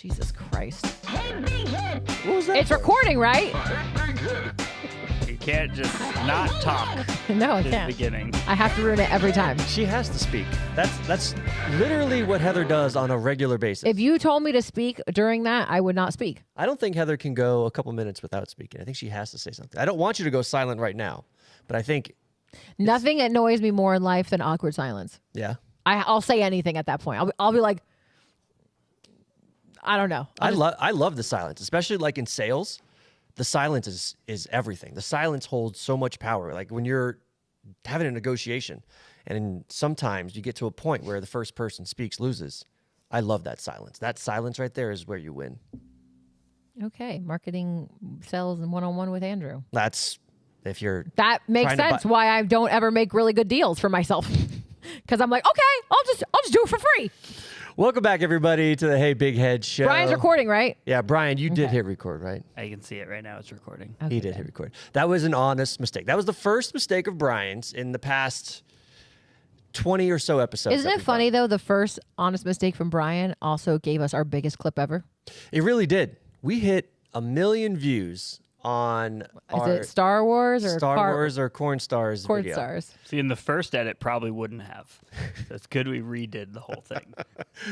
Jesus Christ. Hey BigHead. What was that? It's recording, right? You can't just not talk No, I in the can't. beginning. I have to ruin it every time. She has to speak. That's literally what Heather does on a regular basis. If you told me to speak during that, I would not speak. I don't think Heather can go a couple minutes without speaking. I think she has to say something. I don't want you to go silent right now, but I think, Nothing annoys me more in life than awkward silence. yeah. I'll say anything at that point. I'll be like, I don't know. I love the silence, especially like in sales. The silence is everything. The silence holds so much power. Like when you're having a negotiation, and sometimes you get to a point where the first person speaks loses. I love that silence. That silence right there is where you win. Okay, marketing, sales, and one-on-one with Andrew. That's if you're That makes trying to sense. Why I don't ever make really good deals for myself, because I'm like, okay, I'll just do it for free. Welcome back, everybody, to the Hey BigHead show. Brian's recording, right? Yeah, Brian, you did Okay. hit record, right? I can see it right now. It's recording. Okay, He did hit record. That was an honest mistake. That was the first mistake of Brian's in the past 20 or so episodes. Isn't that it we've funny done. though? The first honest mistake from Brian also gave us our biggest clip ever. It really did. We hit 1 million views on Is our it Star Wars or Star Wars or Corn Stars Corn video. Stars? See, in the first edit, probably wouldn't have. So it's good we redid the whole thing.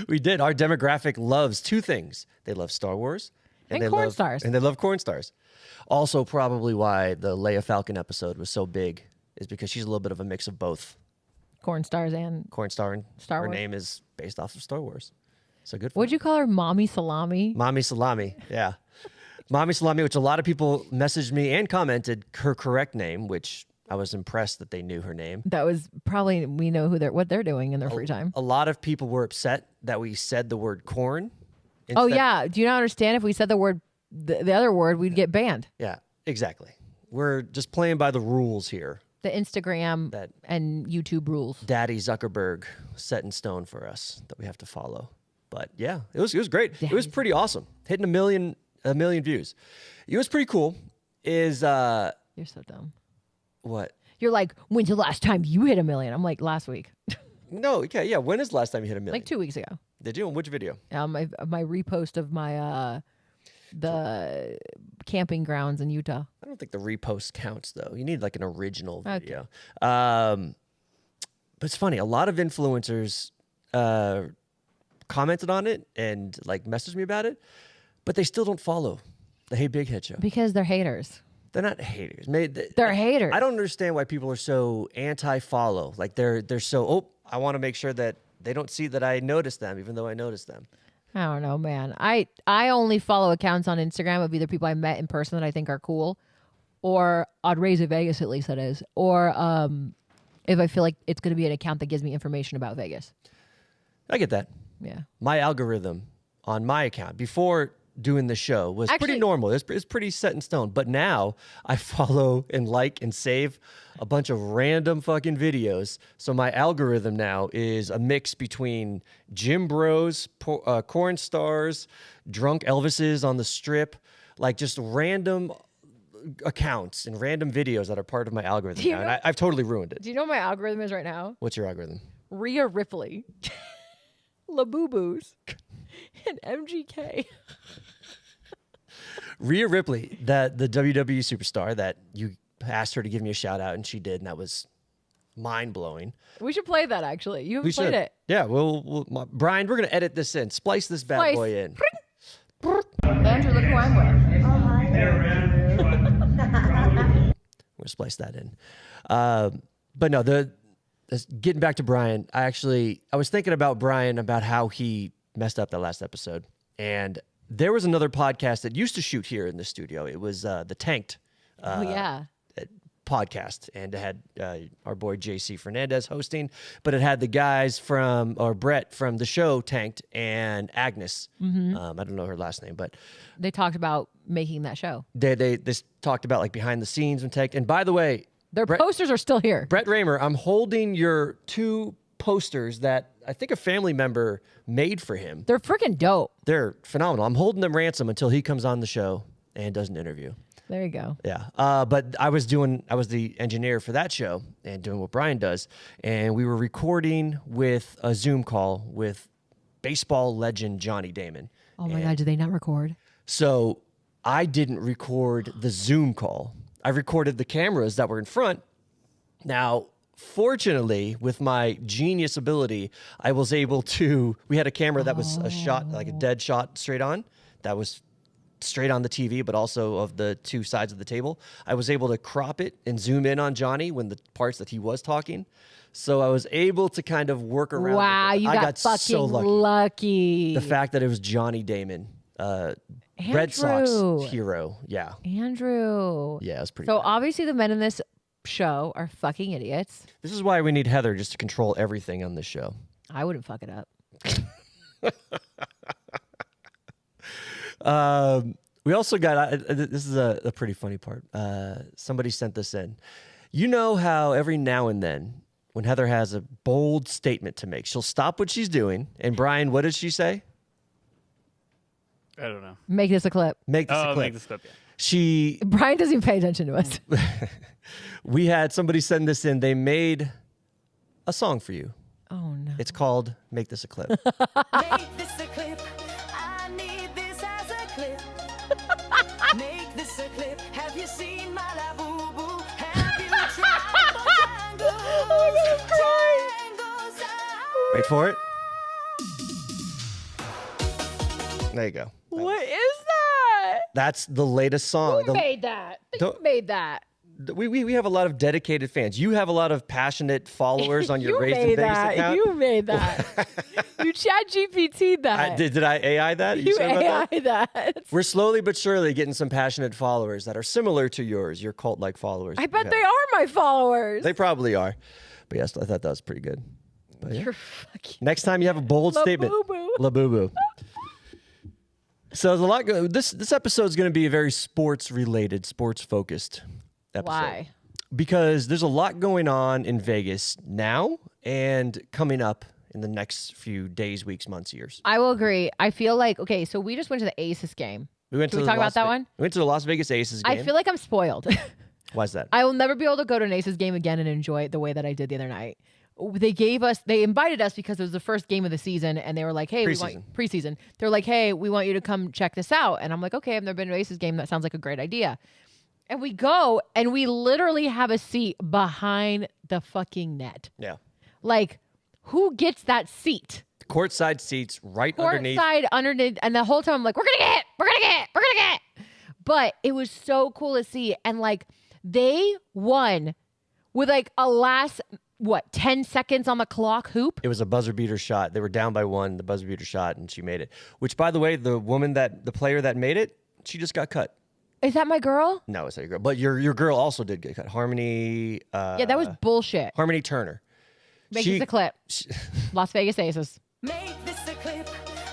We did. Our demographic loves two things. They love Star Wars And they Corn love, Stars. And they love Corn Stars. Also, probably why the Leia Falcon episode was so big is because she's a little bit of a mix of both. Corn Stars and Corn Star and Star her Wars. name is based off of Star Wars. So good for what'd you call her? Mommy Salami? Mommy Salami, yeah. Mommy Salami, which a lot of people messaged me and commented her correct name, which I was impressed that they knew her name. That was probably, we know what they're doing in their free time. A lot of people were upset that we said the word corn. Oh instead- yeah. Do you not understand? If we said the word, the other word, we'd get banned. Yeah, exactly. We're just playing by the rules here. The Instagram That- and YouTube rules. Daddy Zuckerberg set in stone for us that we have to follow. But yeah, it was great. It was pretty awesome. Hitting a million views. It was pretty cool. Is You're so dumb. what? You're like, when's the last time you hit 1 million? I'm like, last week, No, yeah. When is the last time you hit 1 million? like 2 weeks ago. Did you? On which video? My repost of my the camping grounds in Utah. I don't think the repost counts though. You need like an original Okay. video. But it's funny. A lot of influencers commented on it and like messaged me about it, but they still don't follow the Hey BigHead show. Because they're haters. They're not haters. They're haters. I don't understand why people are so anti-follow. Like they're so, I want to make sure that they don't see that I notice them, even though I notice them. I don't know, man. I only follow accounts on Instagram of either people I met in person that I think are cool, or I'd raise Vegas, at least that is, or if I feel like it's going to be an account that gives me information about Vegas. I get that. Yeah. My algorithm on my account before doing the show was Actually- pretty normal. It's pretty set in stone. But now I follow and like and save a bunch of random fucking videos. So my algorithm now is a mix between gym bros, corn stars, drunk Elvises on the strip, like just random accounts and random videos that are part of my algorithm Do you now. know- And I've totally ruined it. Do you know what my algorithm is right now? What's your algorithm? Rhea Ripley, Labubu's, and MGK. Rhea Ripley, the WWE superstar that you asked her to give me a shout out, and she did, and that was mind blowing. We should play that, actually. You haven't played it. Yeah, Brian, we're gonna edit this in, splice this bad Splice. boy in. Andrew, look who I'm with. We're gonna splice that in. But no, getting back to Brian, I was thinking about Brian about how he messed up that last episode, and there was another podcast that used to shoot here in the studio. It was the Tanked. Oh, yeah. Podcast, and it had our boy JC Fernandez hosting, but it had the guys Brett from the show Tanked and Agnes. Mm-hmm. I don't know her last name, but They talked about making that show. they talked about like behind the scenes and Tanked. And by the way, Their posters are still here. Brett Raymer, I'm holding your 2 posters that I think a family member made for him. They're freaking dope. They're phenomenal. I'm holding them ransom until he comes on the show and does an interview. There you go. Yeah. But I was the engineer for that show and doing what Brian does. And we were recording with a Zoom call with baseball legend Johnny Damon. Oh my God, did they not record? So I didn't record the Zoom call. I recorded the cameras that were in front. Now, fortunately, with my genius ability, I was able to, we had a camera that was a shot, like a dead shot straight on, that was straight on the TV, but also of the two sides of the table. I was able to crop it and zoom in on Johnny when the parts that he was talking. So I was able to kind of work around. Wow, you got fucking so lucky. The fact that it was Johnny Damon, Red Sox hero. Yeah. Andrew. Yeah, it was pretty So bad. obviously the men in this show are fucking idiots. This is why we need Heather just to control everything on this show. I wouldn't fuck it up. We also got, this is a pretty funny part. Somebody sent this in. You know how every now and then when Heather has a bold statement to make, she'll stop what she's doing. And Brian, what does she say? I don't know. Make this a clip. Make this a clip. Make this clip, yeah. Brian doesn't even pay attention to us. We had somebody send this in. They made a song for you. Oh, no. It's called Make This a Clip. Make this a clip. I need this as a clip. Make this a clip. Have you seen my la boo boo? Have you tried triangles? Wait for it. There you go. What is that? That's the latest song. Who made that? Who Don't- made that? We have a lot of dedicated fans. You have a lot of passionate followers on your You Raised in made Vegas that. account. You made that. You chat GPT'd that. Did I AI that? You sure about AI that. We're slowly but surely getting some passionate followers that are similar to yours, your cult-like followers. I bet they are my followers. They probably are. But yes, I thought that was pretty good. But yeah. You're fucking Next time you have a bold statement. boo-boo. La boo-boo. So there's a lot going. This episode is going to be a very sports-related, sports-focused episode. Why? Because there's a lot going on in Vegas now and coming up in the next few days, weeks, months, years. I will agree. I feel like, okay, so we just went to the Aces game. We went Can to we the talk about that one? We went to the Las Vegas Aces game. I feel like I'm spoiled. Why is that? I will never be able to go to an Aces game again and enjoy it the way that I did the other night. They invited us because it was the first game of the season, and they were like, hey, preseason. They're like, hey, we want you to come check this out. And I'm like, okay, I've never been to an Aces game. That sounds like a great idea. And we go, and we literally have a seat behind the fucking net. Yeah. Like, who gets that seat? Courtside seats right underneath. Courtside underneath. And the whole time I'm like, we're going to get. But it was so cool to see. And like, they won with like a last, 10 seconds on the clock hoop? It was a buzzer beater shot. They were down by one, the buzzer beater shot, and she made it. Which, by the way, the player that made it, she just got cut. Is that my girl? No, it's not your girl. But your girl also did get cut. Harmony. Yeah, that was bullshit. Harmony Turner. Make this a clip. Las Vegas Aces. Make this a clip.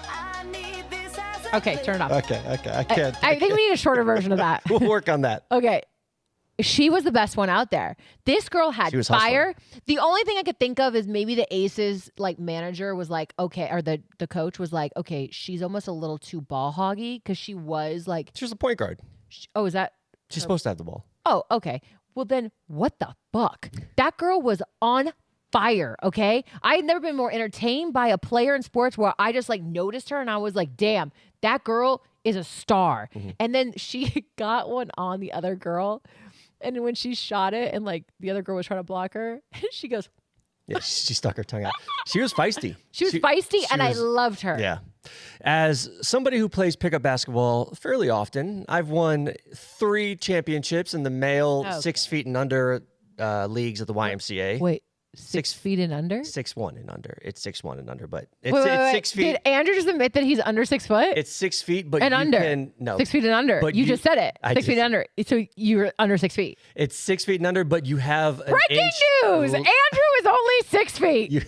I need this as a Okay, clip. turn it off. Okay, I can't. I think we need a shorter version of that. We'll work on that. Okay. She was the best one out there. This girl had She was fire. The only thing I could think of is maybe the Aces like manager was like, okay, or the coach was like, okay, she's almost a little too ball hoggy because she was like, She was a point guard. oh, is that? She's supposed to have the ball. Oh, okay. Well, then what the fuck? That girl was on fire, okay? I had never been more entertained by a player in sports where I just like noticed her and I was like, damn, that girl is a star. Mm-hmm. And then she got one on the other girl. And when she shot it and like the other girl was trying to block her, she goes, Yeah, she stuck her tongue out. She was feisty. she was feisty and I was- loved her. Yeah. As somebody who plays pickup basketball fairly often, I've won 3 championships in the male Okay. 6 feet and under leagues at the YMCA. Wait, 6 Six- feet and under? 6'1" and under. It's 6'1" and under, but it's, Wait, it's wait. 6 feet. Did Andrew just admit that he's under 6 foot? It's 6 feet, but and you under. can no 6 feet and under. But You just said it. I 6 feet just- and under. So you're under 6 feet. It's 6 feet and under, but you have an Breaking inch news! rule- Andrew is only 6 feet. You-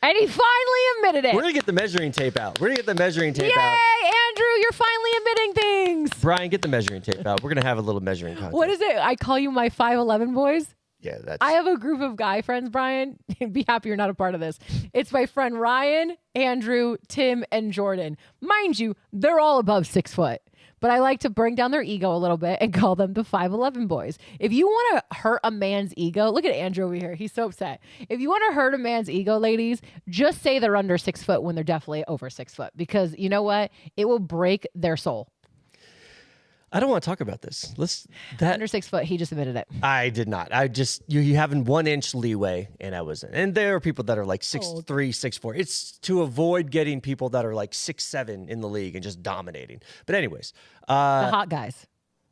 And he finally admitted it. We're gonna get the measuring tape out. Yay, out. Andrew, you're finally admitting things. Brian, get the measuring tape out. We're gonna have a little measuring contest. What is it? I call you my 5'11 boys. Yeah, that's. I have a group of guy friends, Brian. Be happy you're not a part of this. It's my friend Ryan, Andrew, Tim, and Jordan. Mind you, they're all above 6 foot. but I like to bring down their ego a little bit and call them the 5'11 boys. If you want to hurt a man's ego, look at Andrew over here. He's so upset. If you want to hurt a man's ego, ladies, just say they're under 6 foot when they're definitely over 6 foot, because you know what? It will break their soul. I don't want to talk about this. Under 6 foot, he just admitted it. I did not. I just you having 1 inch leeway, and I wasn't. And there are people that are like 6'3", 6'4". It's to avoid getting people that are like 6'7" in the league and just dominating. But anyways, The hot guys.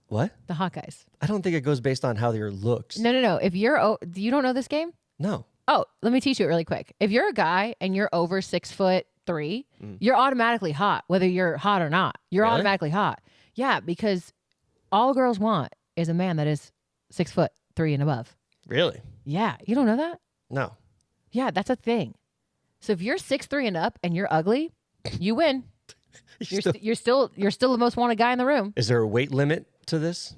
what? The hot guys. I don't think it goes based on how their looks. No. If you're, you don't know this game? No. Oh, let me teach you it really quick. If you're a guy and you're over 6'3", you're automatically hot, whether you're hot or not. You're Really? automatically hot. Yeah, because all girls want is a man that is 6'3" and above. Really? Yeah, you don't know that? No. Yeah, that's a thing. So if you're 6'3" and up and you're ugly, you win. You're still the most wanted guy in the room. Is there a weight limit to this?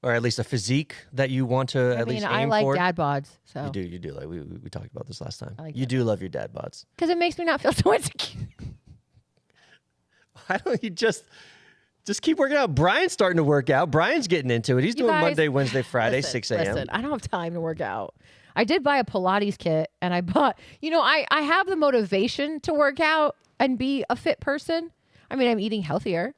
Or at least a physique that you want to at least aim I like for? dad bods. So You do. Like we talked about this last time. I like you dad do love your dad bods. because it makes me not feel so insecure. Why don't you just keep working out? Brian's starting to work out. Brian's getting into it. He's doing guys- Monday, Wednesday, Friday, Listen, 6 a.m. Listen, I don't have time to work out. I did buy a Pilates kit, and I bought, I have the motivation to work out and be a fit person. I mean, I'm eating healthier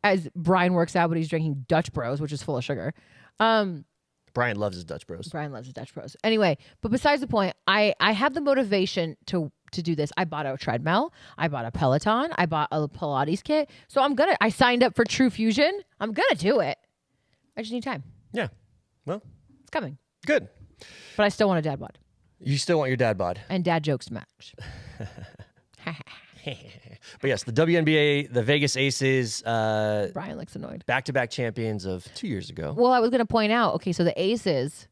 as Brian works out, but he's drinking Dutch Bros, which is full of sugar. Brian loves his Dutch Bros. Brian loves his Dutch Bros. Anyway, but besides the point, I have the motivation to do this. I bought a treadmill. I bought a Peloton. I bought a Pilates kit. So I signed up for True Fusion. I'm going to do it. I just need time. Yeah. Well, It's coming. good. But I still want a dad bod You still want your dad bod. and dad jokes to match. But yes, the WNBA, the Vegas Aces, Brian looks annoyed. back-to-back champions of 2 years ago. Well, I was going to point out, okay, so the Aces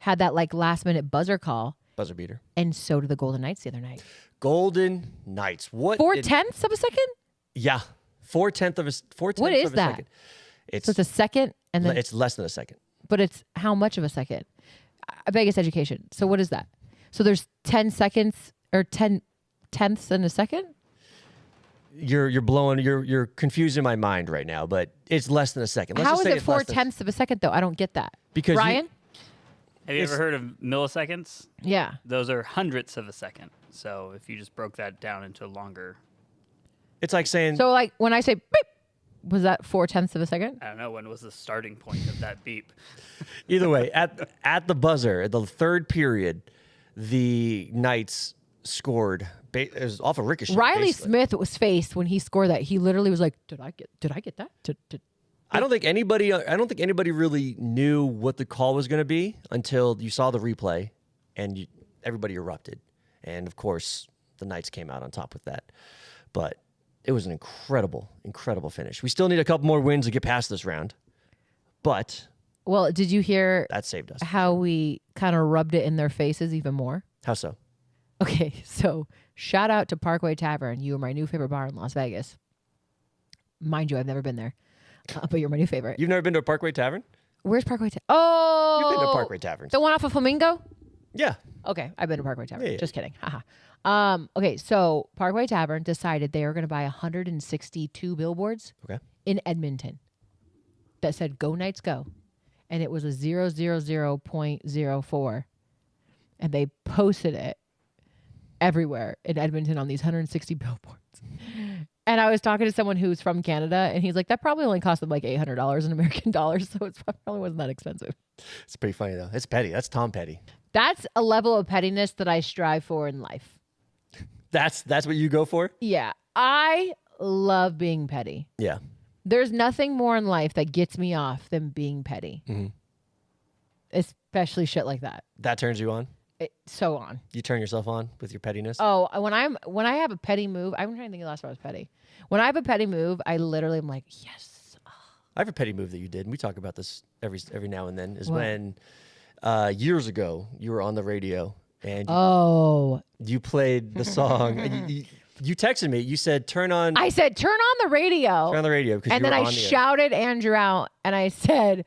had that like last minute buzzer call, Buzzer beater. and so did the Golden Knights the other night. Golden Knights. What? 4/10 of a second? Yeah. 4/10 of a What is of a that? second. It's So it's a second, and then it's less than a second. but it's how much of a second? Vegas education. So what is that? So there's 10 seconds or 10 tenths in a second? You're confusing my mind right now, but it's less than a second. Let's How just is say it it's less than- 4/10 of a second though? I don't get that. Because Ryan? Have you ever heard of milliseconds? Yeah. Those are hundredths of a second. So if you just broke that down into longer, It's like saying So like when I say beep, was that 4/10 of a second? I don't know, when was the starting point of that beep? either way, at the buzzer, at the third period, the Knights scored. It was off a ricochet. Riley basically. Smith was faced when he scored that. He literally was like, "Did I get that?" I don't think anybody really knew what the call was going to be until you saw the replay, and everybody erupted. And of course, the Knights came out on top with that. But it was an incredible finish. We still need a couple more wins to get past this round, but Well, did you hear that saved us. how we kind of rubbed it in their faces even more? How so? Okay, so shout out to Parkway Tavern. You are my new favorite bar in Las Vegas. Mind you, I've never been there, but you're my new favorite. You've never been to a Parkway Tavern? Where's Parkway Tavern? Oh, You've been to Parkway Taverns. the one off of Flamingo? Yeah. Okay, I've been to Parkway Tavern. Yeah. Just kidding. Haha. Okay, so Parkway Tavern decided they were going to buy 162 billboards Okay. in Edmonton that said "Go Knights Go," and it was a 000.04, and they posted it everywhere in Edmonton on these 160 billboards. And I was talking to someone who's from Canada, and he's like, "That probably only cost them like $800 in American dollars, so it probably wasn't that expensive." It's pretty funny, though. It's petty. That's Tom Petty. That's a level of pettiness that I strive for in life. That's what you go for? Yeah, I love being petty. Yeah. There's nothing more in life that gets me off than being petty. Especially shit like that. That turns you on? So on. You turn yourself on with your pettiness? Oh, when I have a petty move, I'm trying to think of the last time I was petty. When I have a petty move, I literally am like, yes. I have a petty move that you did, and we talk about this every now and then, is What? when years ago you were on the radio and Oh. you played the song. and you texted me. You said, turn on I said, turn on the radio. the radio. Because And then I shouted Andrew out and I said,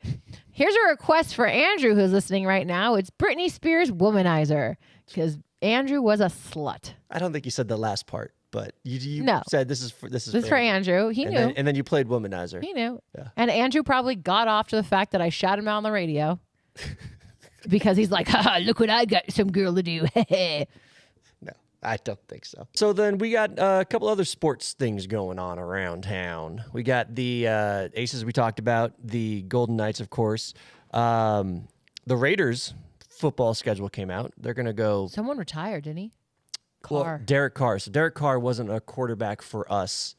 here's a request for Andrew who's listening right now. It's Britney Spears Womanizer. Because Andrew was a slut. I don't think you said the last part. but you No. said this is for This is for Andrew. He knew. And then you played womanizer. He knew. Yeah. And Andrew probably got off to the fact that I shot him out on the radio because he's like, haha, look what I got some girl to do. No, I don't think so. So then we got a couple other sports things going on around town. We got the Aces we talked about, the Golden Knights, of course. The Raiders football schedule came out. They're going to go. Someone retired, didn't he? Well, Carr. Derek Carr. So Derek Carr wasn't a quarterback for us.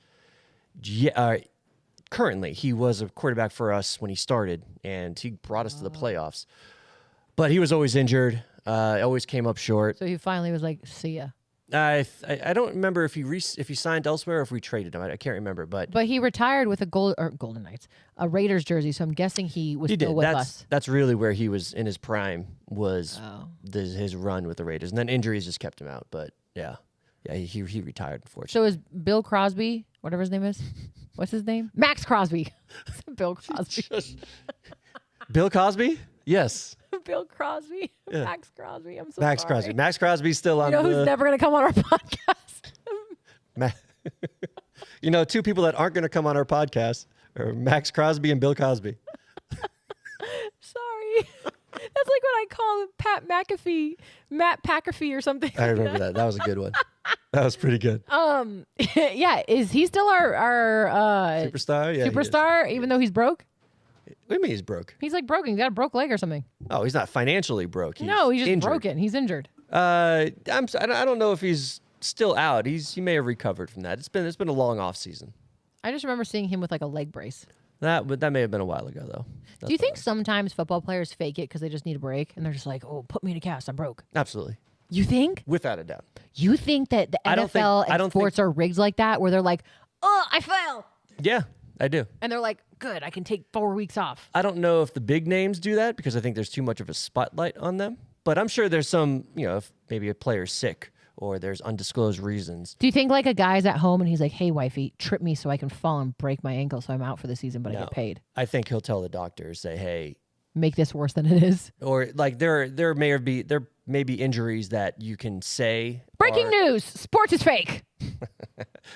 Currently, he was a quarterback for us when he started, and he brought us to the playoffs. But he was always injured. Always came up short. So he finally was like, see ya. I don't remember if he signed elsewhere or if we traded him. I can't remember, but He retired with a Golden Knights, a Raiders jersey. So I'm guessing he was he still did. with us. That's really where he was in his prime was Oh. his run with the Raiders, and then injuries just kept him out. But yeah, he retired unfortunately. So is Bill Crosby, whatever his name is, what's his name? Max Crosby. Bill Crosby. Bill Cosby? Yes. Bill Crosby. Yeah. Max Crosby. I'm so Max sorry. Crosby. Max Crosby's still on You know the. who's never going to come on our podcast? Two people that aren't going to come on our podcast are Max Crosby and Bill Cosby. Sorry. That's like what I call Pat McAfee, Matt Pacafee or something. I remember that. That was a good one. That was pretty good. Yeah. Is he still our Superstar? Yeah. he is. superstar, even though he's broke? What do you mean he's broke? He's like broken. He's got a broke leg or something. Oh, he's not financially broke. No, he's just injured. broken. He's injured. I don't know if he's still out. He may have recovered from that. It's been a long off season. I just remember seeing him with like a leg brace. That may have been a while ago though. Do you think sometimes football players fake it because they just need a break and they're just like, oh, put me in a cast. I'm broke. Absolutely, You think? without a doubt. You think that the I don't think- NFL I and don't sports are rigged like that where they're like, oh, I fell. Yeah, I do. And they're like, good, I can take 4 weeks off. I don't know if the big names do that because I think there's too much of a spotlight on them. But I'm sure there's some, if maybe a player's sick or there's undisclosed reasons. Do you think like a guy's at home and he's like, hey, wifey, trip me so I can fall and break my ankle so I'm out for the season, but I No. get paid? I think he'll tell the doctor, say, hey, Make this worse than it is. or like there may be injuries that you can say. Breaking news, sports is fake.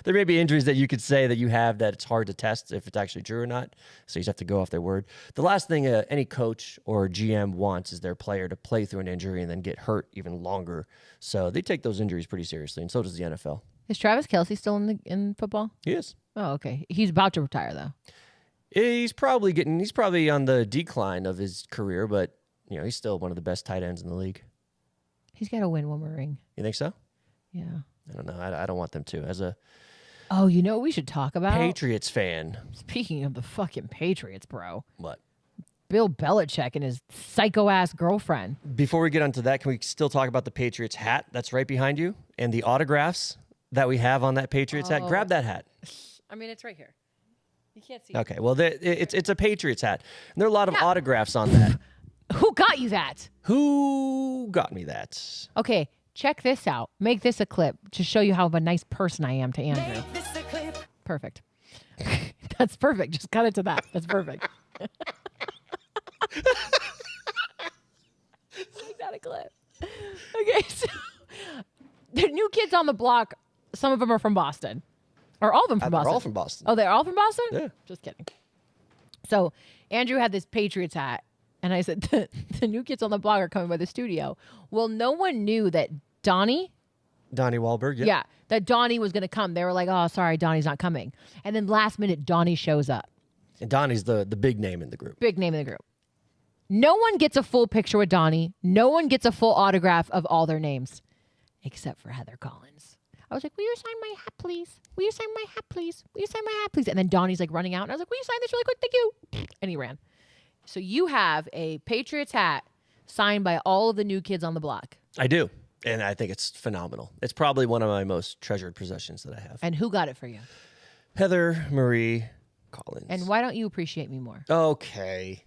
There may be injuries that you could say that you have that it's hard to test if it's actually true or not. So you just have to go off their word. The last thing any coach or GM wants is their player to play through an injury and then get hurt even longer. So they take those injuries pretty seriously, and so does the NFL. Is Travis Kelce still in football? He is. Oh, okay. He's about to retire though. He's probably on the decline of his career, but he's still one of the best tight ends in the league. He's got to win one more ring. You think so? Yeah. I don't know. I don't want them to. As a Oh, you know what we should talk about? Patriots fan, Speaking of the fucking Patriots, bro. what? Bill Belichick and his psycho-ass girlfriend. Before we get onto that, can we still talk about the Patriots hat that's right behind you and the autographs that we have on that Patriots hat? Grab that hat. I mean, it's right here. You can't see Okay, well, it's a Patriots hat. And there are a lot of autographs on that. Who got you that? Who got me that? Okay, check this out. Make this a clip to show you how of a nice person I am to Andrew. Make this a clip. Perfect. That's perfect. Just cut it to that. That's perfect. Make that a clip. Okay, so the new kids on the block, some of them are from Boston. Or all of them from They're Boston. all from Boston. Oh, they're all from Boston? Yeah. Just kidding. So Andrew had this Patriots hat, and I said, the new kids on the block are coming by the studio. Well, no one knew that Donnie, Wahlberg, yeah, that Donnie was going to come. They were like, oh, sorry, Donnie's not coming. And then last minute, Donnie shows up. And Donnie's the big name in the group. Big name in the group. No one gets a full picture with Donnie. No one gets a full autograph of all their names, except for Heather Collins. I was like, will you sign my hat, please? Will you sign my hat, please? Will you sign my hat, please? And then Donnie's like running out. And I was like, will you sign this really quick? Thank you. And he ran. So you have a Patriots hat signed by all of the new kids on the block. I do. And I think it's phenomenal. It's probably one of my most treasured possessions that I have. And who got it for you? Heather Marie Collins. And why don't you appreciate me more? Okay.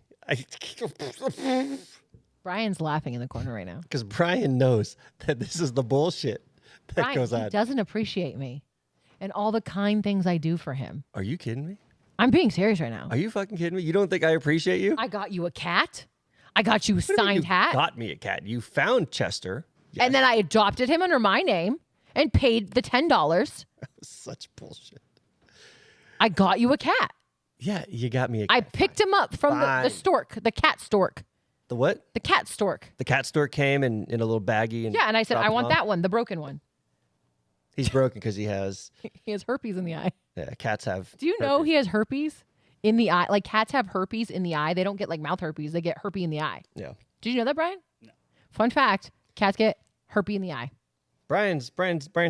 Brian's laughing in the corner right now. Because Brian knows that this is the bullshit that Brian, goes he on. doesn't appreciate me and all the kind things I do for him. Are you kidding me? I'm being serious right now. Are you fucking kidding me? You don't think I appreciate you? I got you a cat. I got you a What do you mean signed you hat. got me a cat. You found Chester. Yes. And then I adopted him under my name. and paid the $10. Such bullshit. I got you a cat. Yeah, you got me a I cat. picked him up from the Fine. stork, the cat stork. The what? The cat stork. The cat store came in a little baggie. And Yeah, and I said, dropped I him want off. that one, the broken one. He's broken because he has, He has herpes in the eye. cats have. Do you know herpes. he has herpes in the eye? Like cats have herpes in the eye. They don't get like mouth herpes. They get herpes in the eye. Yeah. Did you know that, Brian? No. Fun fact, cats get herpes in the eye. Brian's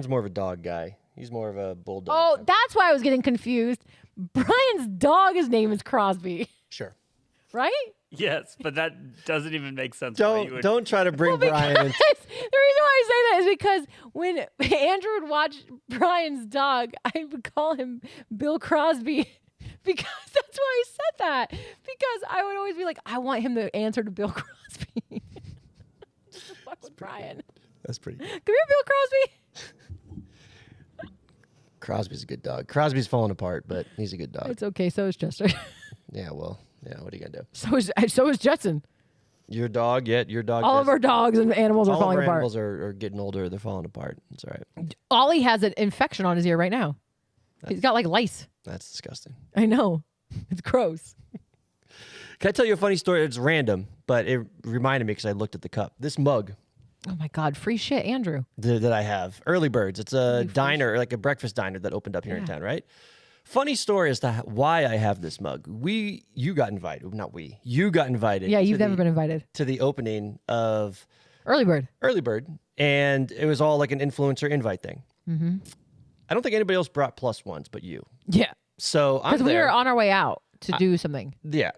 more of a dog guy. He's more of a bulldog. Oh, type. that's why I was getting confused. Brian's dog, his name is Crosby, Sure. right? Yes, but that doesn't even make sense. why you would- Don't try to bring Brian in. The reason why I say that is because when Andrew would watch Brian's dog, I would call him Bill Crosby because that's why I said that. Because I would always be like, I want him to answer to Bill Crosby. Just to fuck with Brian. That's pretty good. Come here, Bill Crosby. Crosby's a good dog. Crosby's falling apart, but he's a good dog. It's okay. So is Chester. Yeah, well, what are you gonna do? So is Jetson. Your dog, your dog. All of our dogs and animals are all of falling our apart. animals are getting older. They're falling apart. It's all right. Ollie has an infection on his ear right now. He's got like lice. That's disgusting. I know. It's gross. Can I tell you a funny story? It's random, but it reminded me because I looked at the cup. This mug Oh my God. Free shit, Andrew. that I have, Early Birds. It's a diner, like a breakfast diner that opened up here in town, right? Funny story as to why I have this mug. You got invited. Not we. You got invited. Yeah, to you've never the- been invited. to the opening of Early bird. Early Bird, and it was all like an influencer invite thing. Mm-hmm. I don't think anybody else brought plus ones, but you. Yeah. So I'm Because we there. were on our way out to do something. Yeah,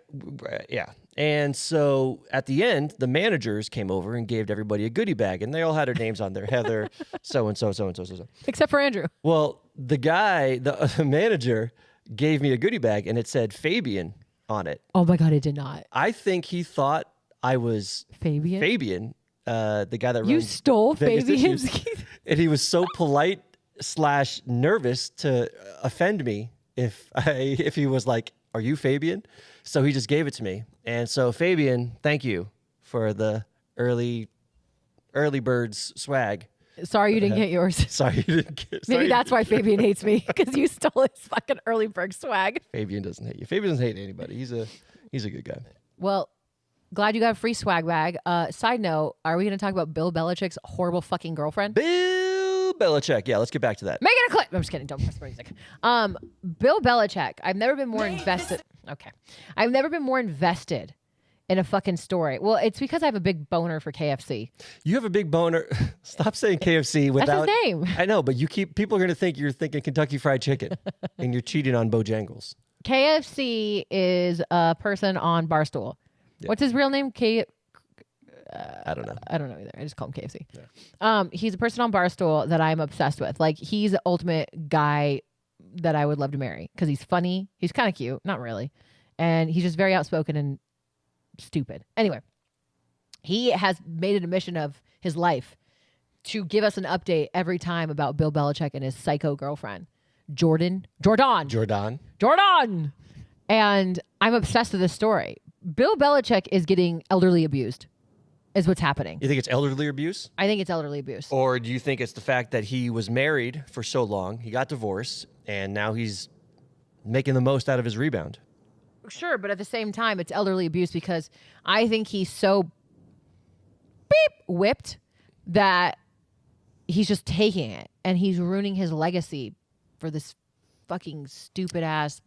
yeah. And so at the end, the managers came over and gave everybody a goodie bag, and they all had their names on there. Heather, so and so, so and so, so. Except for Andrew. Well, the guy, the manager, gave me a goodie bag, and it said Fabian on it. Oh my God, it did not. I think he thought I was Fabian? Fabian, the guy that You runs stole Vegas Fabian's Issues. And he was so polite / nervous to offend me if he was like, "Are you Fabian?" So he just gave it to me. And so Fabian, thank you for the early birds swag. Sorry you didn't get yours. Sorry you didn't get. Maybe sorry that's why Fabian hates me, because you stole his fucking early bird swag. Fabian doesn't hate you. Fabian doesn't hate anybody. He's a good guy. Well, glad you got a free swag bag. Side note, are we going to talk about Bill Belichick's horrible fucking girlfriend? Bill Belichick. Yeah, let's get back to that. Make it a clip. I'm just kidding. Don't press the music. Bill Belichick. I've never been more invested. Okay. I've never been more invested in a fucking story. Well, it's because I have a big boner for KFC. You have a big boner. Stop saying KFC without. his name. I know, but people are going to think you're thinking Kentucky Fried Chicken and you're cheating on Bojangles. KFC is a person on Barstool. What's his real name? I don't know. I don't know either. I just call him KFC. Yeah. He's a person on Barstool that I'm obsessed with. Like, he's the ultimate guy that I would love to marry because he's funny. He's kind of cute. Not really. And he's just very outspoken and stupid. Anyway, he has made it a mission of his life to give us an update every time about Bill Belichick and his psycho girlfriend, Jordan. Jordan. And I'm obsessed with this story. Bill Belichick is getting elderly abused, is what's happening. You think it's elderly abuse? I think it's elderly abuse. Or do you think it's the fact that he was married for so long, he got divorced, and now he's making the most out of his rebound? Sure, but at the same time, it's elderly abuse because I think he's so whipped that he's just taking it and he's ruining his legacy for this fucking stupid ass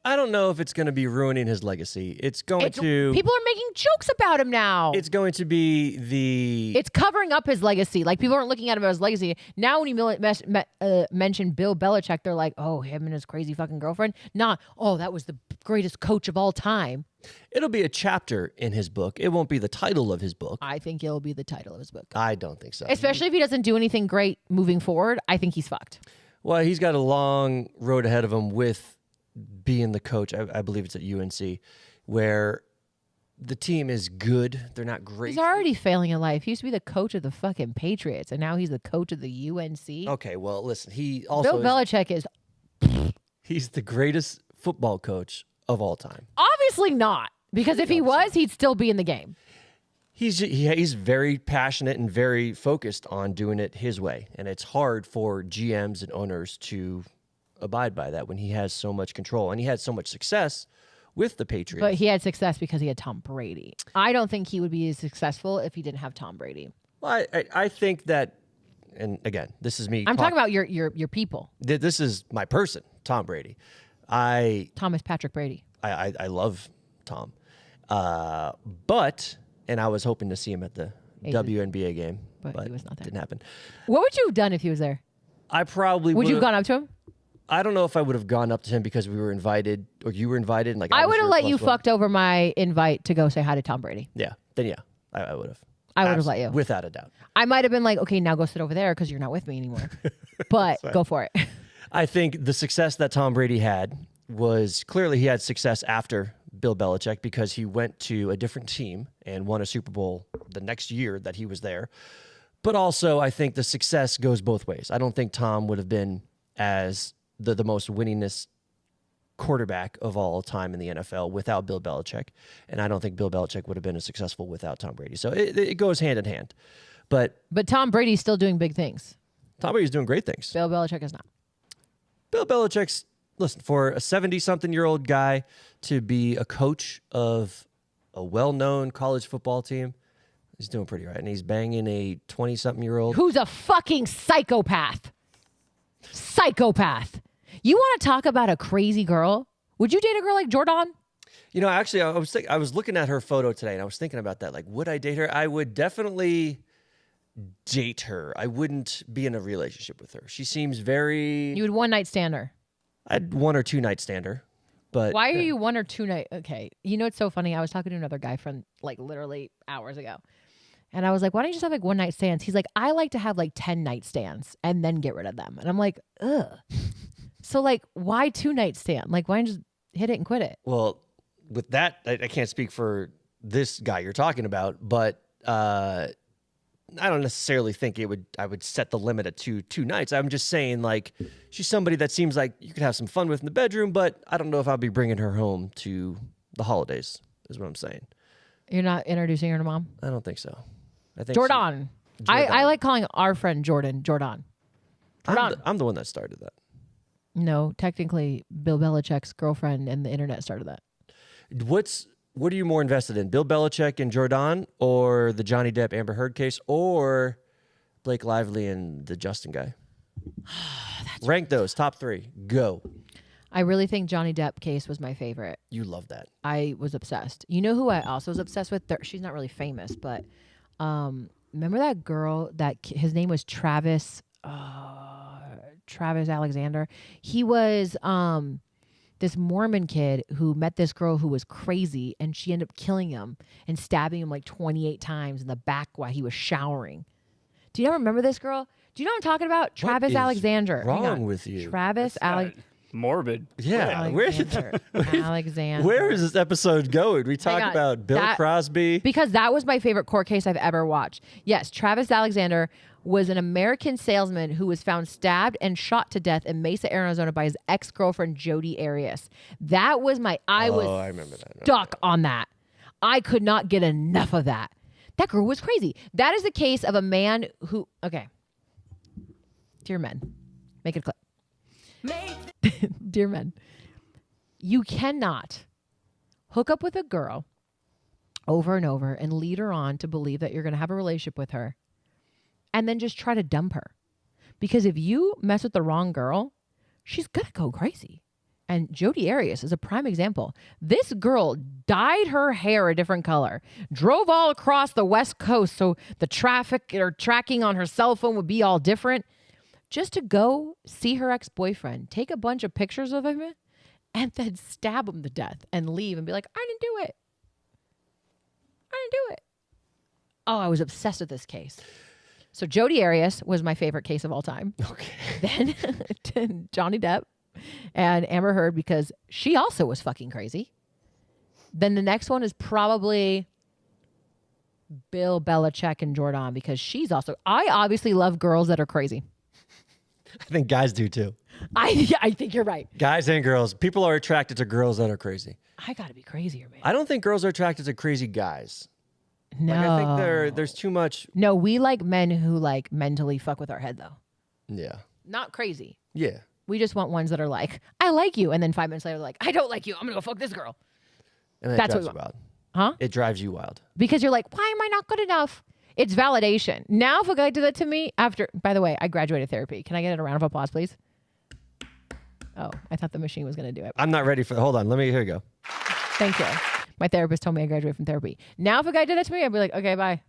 I don't know if it's going to be ruining his legacy. It's going to. People are making jokes about him now. It's going to be the. It's covering up his legacy. Like, people aren't looking at him as legacy. Now when you mention Bill Belichick, they're like, oh, him and his crazy fucking girlfriend. Not, oh, that was the greatest coach of all time. It'll be a chapter in his book. It won't be the title of his book. I think it'll be the title of his book. I don't think so. Especially if he doesn't do anything great moving forward. I think he's fucked. Well, he's got a long road ahead of him with being the coach. I believe it's at UNC, where the team is good. They're not great. He's already failing in life. He used to be the coach of the fucking Patriots, and now he's the coach of the UNC. Okay, well, listen. He also Bill Belichick is he's the greatest football coach of all time. obviously not, because if he was, he'd still be in the game. He's very passionate and very focused on doing it his way, and it's hard for GMs and owners to abide by that when he has so much control and he had so much success with the Patriots. But he had success because he had Tom Brady. I don't think he would be as successful if he didn't have Tom Brady. Well, I think that, and again, this is me. I'm talking about your people. This is my person, Tom Brady. Thomas Patrick Brady. I love Tom, and I was hoping to see him at the WNBA game, but he was not there. Didn't happen. What would you have done if he was there? I probably would you have gone up to him? I don't know if I would have gone up to him because we were invited or you were invited. And like I would have let you fucked over my invite to go say hi to Tom Brady. Yeah, then I would have. I would have let you. Without a doubt. I might have been like, okay, now go sit over there because you're not with me anymore. But go for it. I think the success that Tom Brady had was clearly he had success after Bill Belichick because he went to a different team and won a Super Bowl the next year that he was there. But also, I think the success goes both ways. I don't think Tom would have been as the most winningest quarterback of all time in the NFL without Bill Belichick. And I don't think Bill Belichick would have been as successful without Tom Brady. So it goes hand in hand. But Tom Brady's still doing big things. Tom Brady's doing great things. Bill Belichick is not. Bill Belichick's, listen, for a 70-something-year-old guy to be a coach of a well-known college football team, he's doing pretty right. And he's banging a 20-something-year-old. Who's a fucking psychopath. Psychopath. You want to talk about a crazy girl? Would you date a girl like Jordan? You know, actually, I was looking at her photo today, and I was thinking about that. Like, would I date her? I would definitely date her. I wouldn't be in a relationship with her. She seems very... You would one-night stand her. I'd 1 or 2 night stand her. But why are you 1 or 2 night? Okay. You know, it's so funny. I was talking to another guy from like literally hours ago. And I was like, why don't you just have like 1 night stands? He's like, I like to have like 10 night stands and then get rid of them. And I'm like, ugh. So like, why 2 night stand? Like, why don't you just hit it and quit it? Well, with that, I can't speak for this guy you're talking about, but I don't necessarily think I would set the limit at two nights. I'm just saying, like, she's somebody that seems like you could have some fun with in the bedroom, but I don't know if I'll be bringing her home to the holidays, is what I'm saying. You're not introducing her to mom? I don't think so. I think Jordan. I like calling our friend Jordan. I'm the one that started that. No, technically, Bill Belichick's girlfriend and the internet started that. What are you more invested in, Bill Belichick and Jordan, or the Johnny Depp Amber Heard case, or Blake Lively and the Justin guy? Rank those top 3. Go. I really think Johnny Depp case was my favorite. You love that. I was obsessed. You know who I also was obsessed with? She's not really famous, but remember that girl that his name was Travis Alexander? He was this Mormon kid who met this girl who was crazy, and she ended up killing him and stabbing him like 28 times in the back while he was showering. Do you not remember this girl? Do you know what I'm talking about? Travis Alexander. Wrong with you? Travis Alexander. Morbid. Yeah. Alexander. Where is this episode going? We talk about Bill Crosby. Because that was my favorite court case I've ever watched. Yes, Travis Alexander was an American salesman who was found stabbed and shot to death in Mesa, Arizona by his ex-girlfriend, Jodi Arias. That was I remember that. Stuck on that. I could not get enough of that. That girl was crazy. That is the case of a man who, okay. Dear men, make it a clip. Dear men, you cannot hook up with a girl over and over and lead her on to believe that you're going to have a relationship with her and then just try to dump her. Because if you mess with the wrong girl, she's going to go crazy. And Jodi Arias is a prime example. This girl dyed her hair a different color, drove all across the West Coast so the traffic or tracking on her cell phone would be all different, just to go see her ex-boyfriend, take a bunch of pictures of him, and then stab him to death and leave and be like, I didn't do it. Oh, I was obsessed with this case. So Jodi Arias was my favorite case of all time. Okay. Then Johnny Depp and Amber Heard, because she also was fucking crazy. Then the next one is probably Bill Belichick and Jordan, because I obviously love girls that are crazy. I think guys do too. I think you're right. Guys and girls. People are attracted to girls that are crazy. I got to be crazier, man. I don't think girls are attracted to crazy guys. No. Like, I think there's too much. No, we like men who like mentally fuck with our head though. Yeah. Not crazy. Yeah. We just want ones that are like, I like you, and then 5 minutes later, they're like, I don't like you. I'm gonna go fuck this girl. And then That's it what drives we you wild. Huh? It drives you wild. Because you're like, why am I not good enough? It's validation. Now, if a guy did that to me after, by the way, I graduated therapy. Can I get a round of applause, please? Oh, I thought the machine was going to do it. I'm not ready for. Hold on. Here you go. Thank you. My therapist told me I graduated from therapy. Now, if a guy did that to me, I'd be like, okay, bye.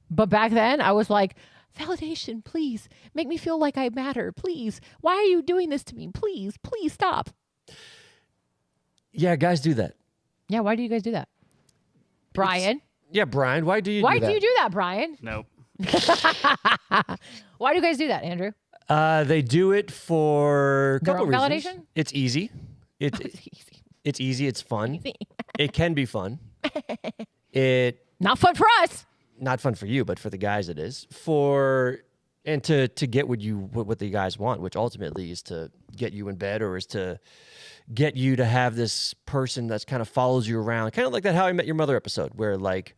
But back then, I was like, validation, please. Make me feel like I matter, please. Why are you doing this to me? Please, please stop. Yeah, guys do that. Yeah, why do you guys do that? Brian? Yeah, Brian. Why do you? Why do that? do you do that, Brian? Nope. Why do you guys do that, Andrew? They do it for a couple Girl reasons. validation? It's easy. It's Easy. it's easy. It's fun. It can be fun. Not fun for us. Not fun for you, but for the guys it is. And to get what the guys want, which ultimately is to get you in bed or is to get you to have this person that's kind of follows you around, kind of like that How I Met Your Mother episode where like,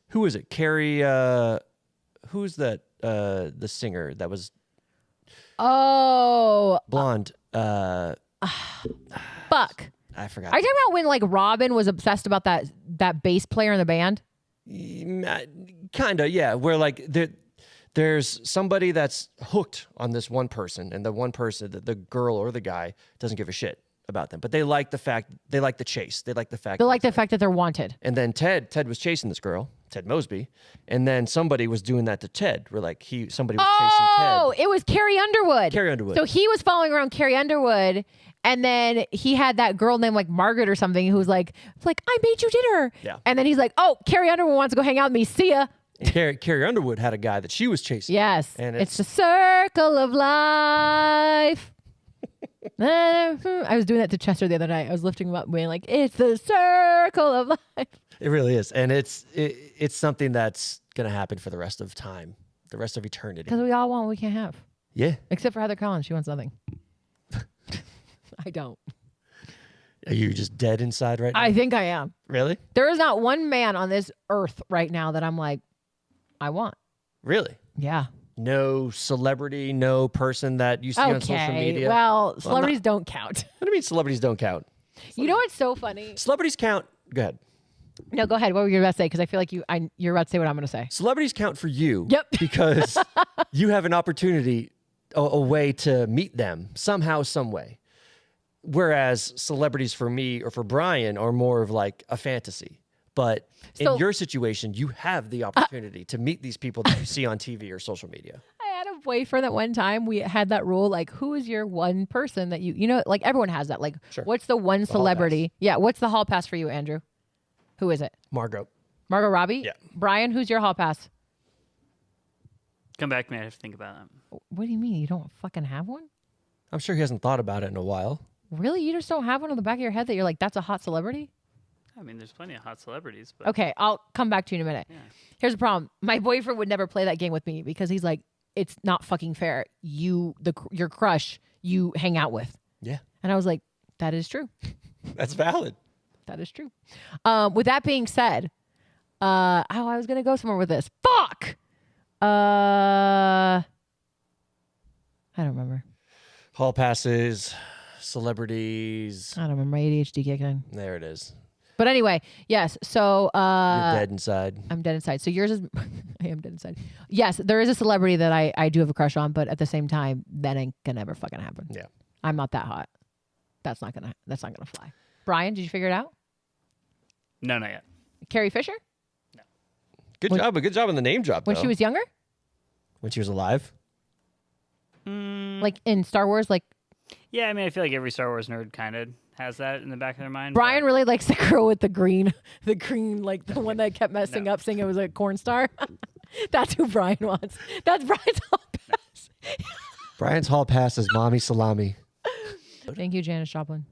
who is it? Carrie, who's that? The singer that was Oh, blonde. fuck. I forgot. Are you talking about when like Robin was obsessed about that bass player in the band? Kinda, yeah. Where like there's somebody that's hooked on this one person, and the one person, the girl or the guy, doesn't give a shit about them. But they like the chase. They like the fact. They like the fact that they're wanted. And then Ted was chasing this girl, Ted Mosby, and then somebody was doing that to Ted. Where like somebody was chasing Ted. Oh, it was Carrie Underwood. Carrie Underwood. So he was following around Carrie Underwood, and then he had that girl named like Margaret or something who was like, I made you dinner. Yeah. And then he's like, oh, Carrie Underwood wants to go hang out with me. See ya. And Carrie Underwood had a guy that she was chasing. Yes. And it's the circle of life. I was doing that to Chester the other night. I was lifting him up and being like, it's the circle of life. It really is. And it's something that's going to happen for the rest of time, the rest of eternity. Because we all want what we can't have. Yeah. Except for Heather Collins. She wants nothing. I don't. Are you just dead inside right now? I think I am. Really? There is not one man on this earth right now that I'm like, I want. Really? Yeah. No celebrity, no person that you see on social media? Well, celebrities don't count. What do you mean celebrities don't count? You know what's so funny? Celebrities count. Go ahead. No, go ahead. What were you about to say? Because I feel like you're about to say what I'm going to say. Celebrities count for you. Yep. Because you have an opportunity, a way to meet them somehow, some way. Whereas celebrities for me or for Brian are more of like a fantasy. But So- in your situation, you have the opportunity to meet these people that you see on TV or social media. I had a boyfriend at one time. We had that rule, like, who is your one person that you know, like everyone has that. Like, Sure. what's the one hall celebrity? Yeah. What's the hall pass for you, Andrew? Who is it? Margot. Margot Robbie? Yeah. Brian, who's your hall pass? Come back, man. I have to think about that. What do you mean? You don't fucking have one? I'm sure he hasn't thought about it in a while. Really? You just don't have one on the back of your head that you're like, that's a hot celebrity? I mean, there's plenty of hot celebrities, but Okay, I'll come back to you in a minute. Yeah. Here's the problem. My boyfriend would never play that game with me because he's like, it's not fucking fair. Your crush you hang out with. Yeah. And I was like, that is true. That's valid. That is true. With that being said, I was going to go somewhere with this. Fuck! I don't remember. Hall passes, celebrities. I don't remember. My ADHD kicked in. There it is. But anyway, yes. So You're dead inside. I'm dead inside. So yours is I am dead inside. Yes, there is a celebrity that I do have a crush on, but at the same time, that ain't gonna ever fucking happen. Yeah. I'm not that hot. That's not gonna fly. Brian, did you figure it out? no, not yet. Carrie Fisher? Good job. But good job on the name drop, When though. she was younger? When she was alive? Like in Star Wars, like Yeah, I mean, I feel like every Star Wars nerd kind of has that in the back of their mind. Brian but- really likes the girl with the green, like the one that kept messing up, saying it was a corn star. That's who Brian wants. That's Brian's hall pass. Brian's hall pass is Mommy Salami. Thank you, Janis Joplin.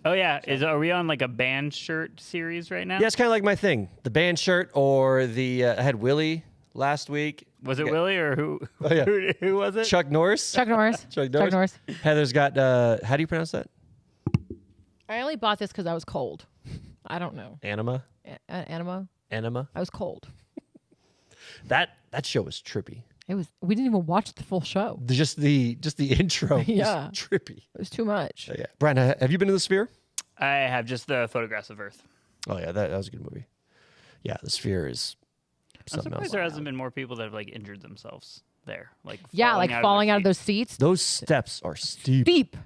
Oh yeah, are we on like a band shirt series right now? Yeah, it's kind of like my thing. The band shirt or the... I had Willie last week. Was it Willie or who? Oh, yeah. who was it? Chuck Norris. Chuck Norris. Chuck Norris. Heather's got... how do you pronounce that? I only bought this because I was cold. I don't know. Anima? Anima? Enema. I was cold. That show was trippy. It was. We didn't even watch the full show. Just the intro Yeah. was trippy. It was too much. So, yeah. Brian, have you been to the Sphere? I have just the photographs of Earth. Oh yeah, that was a good movie. Yeah, the Sphere is I'm something surprised else. there hasn't been more people that have like injured themselves there. Like Yeah, like falling out of those seats. Those steps are steep. Deep.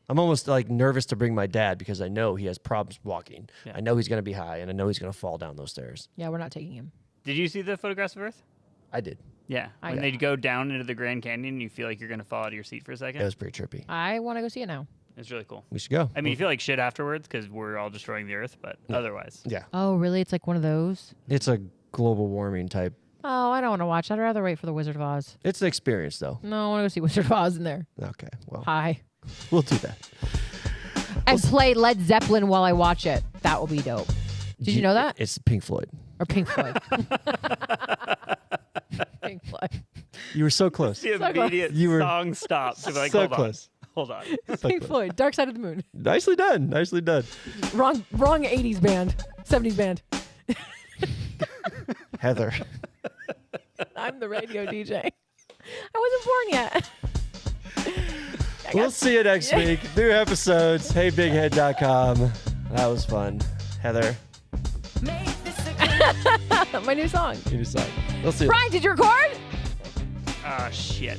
I'm almost like nervous to bring my dad because I know he has problems walking. Yeah. I know he's going to be high, and I know he's going to fall down those stairs. Yeah, we're not taking him. Did you see the photographs of Earth? I did. Yeah. I When know. they go down into the Grand Canyon, you feel like you're going to fall out of your seat for a second. It was pretty trippy. I want to go see it now. It's really cool. We should go. I mean, you feel like shit afterwards because we're all destroying the Earth, but otherwise. Yeah, Oh, really? It's like one of those? it's a global warming type. Oh, I don't want to watch. I'd rather wait for the Wizard of Oz. It's an experience, though. No, I want to go see Wizard of Oz in there. Okay, well, Hi. we'll do that. And play Led Zeppelin while I watch it. That will be dope. Did you know that? It's Pink Floyd. Or Pink Floyd. Pink Floyd. You were so close. The immediate You were song stops. To be like, so hold close. on. Hold on. Pink Floyd. Dark Side of the Moon. Nicely done. Nicely done. Wrong 80s band. 70s band. Heather. I'm the radio DJ. I wasn't born yet. We'll see you next week. New episodes. HeyBigHead.com. That was fun. Heather, Make this a clip. My new song. you decide. We'll see you. Brian, did you record? Ah, shit.